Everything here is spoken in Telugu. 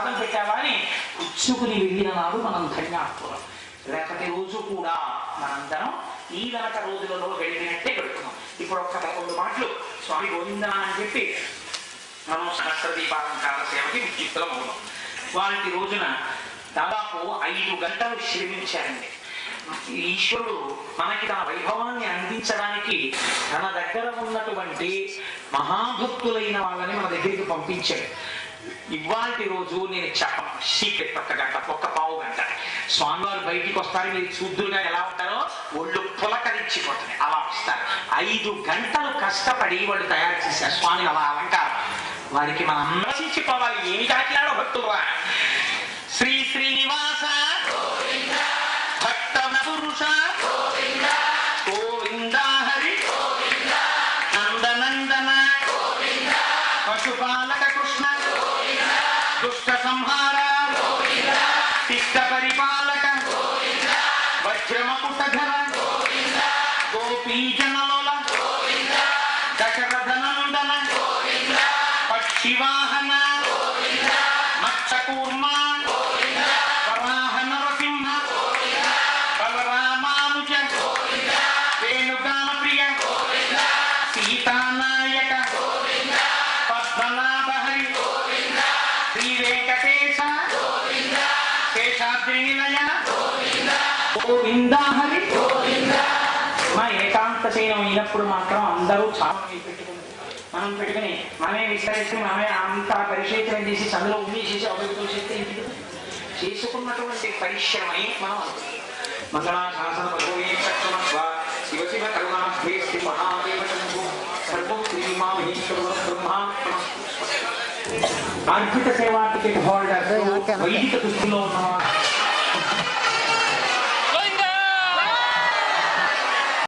పదం పెట్టావా అని పుచ్చుకుని వెళ్ళిన నాడు మనం ధన్యాత్ములం. రేపటి రోజు కూడా మనందరం ఈ వెనక రోజులలో గడిపినట్టే గడుపుతున్నాం. ఇప్పుడు ఒక్క 2 మాటలు స్వామి గోవింద అని చెప్పి మనం సహస్ర దీపాలంకార సేవకి విద్యుత్తులం అవుతాం. వాటి రోజున దాదాపు 5 గంటలు శ్రమించారండి. ఈశ్వరుడు మనకి తన వైభవాన్ని అందించడానికి తన దగ్గర ఉన్నటువంటి మహాభక్తులైన వాళ్ళని మన దగ్గరికి పంపించాడు. ఇవాళ రోజు నేను చెప్పను, సీక్రెట్. 1 గంట, 1 గంట స్వామివారు బయటికి వస్తారు. మీరు చూద్దురుగా ఎలా ఉంటారో ఒళ్ళు పులకరించిపోతుంది, అలా వస్తారు. 5 గంటలు కష్టపడి వాళ్ళు తయారు చేశారు స్వామి అలా అలంకారం. వారికి మనం ఆలోచించిపోవాలి, ఏమి కాకినాడో భక్తులు. శ్రీ శ్రీనివాస భక్త పురుష గోవింద హరి నందనందన పశుపాలక కృష్ణ దుష్ట సంహార శిష్ట పరిపాలక వజ్రమకుటధర గోపీజనలోల దశరథ నందన పక్షివాహన మత్స్యకూర్మ వరాహ నరసింహ బలరామానుజ వేణుగాన ప్రియ సీతానాయక పద్మనాభ హరి శ్రీ వెంకటేశ శేషాద్రి నిలయ గోవింద హరి. మా ఏకాంత శయనం అయినప్పుడు మాత్రం అందరూ చాలా మనం పెట్టుకుని మనమే విస్తరించి మనమే అంతా పరిశీలన చేసి అందులో చేసి అవైపుతో చేస్తే ఇంటికి చేసుకున్నటువంటి పరిశ్రమై మనం మంగళా శాసన భగవే చక్రమత్వ శివ శివ కరుణాభే శ్రీ మహాదేవ సర్వం శ్రీమా మహేశ్వర బ్రహ్మాత్మ. అర్పిత సేవా టికెట్ హోల్డర్స్ వైదిక దృష్టిలో ఉన్నవారు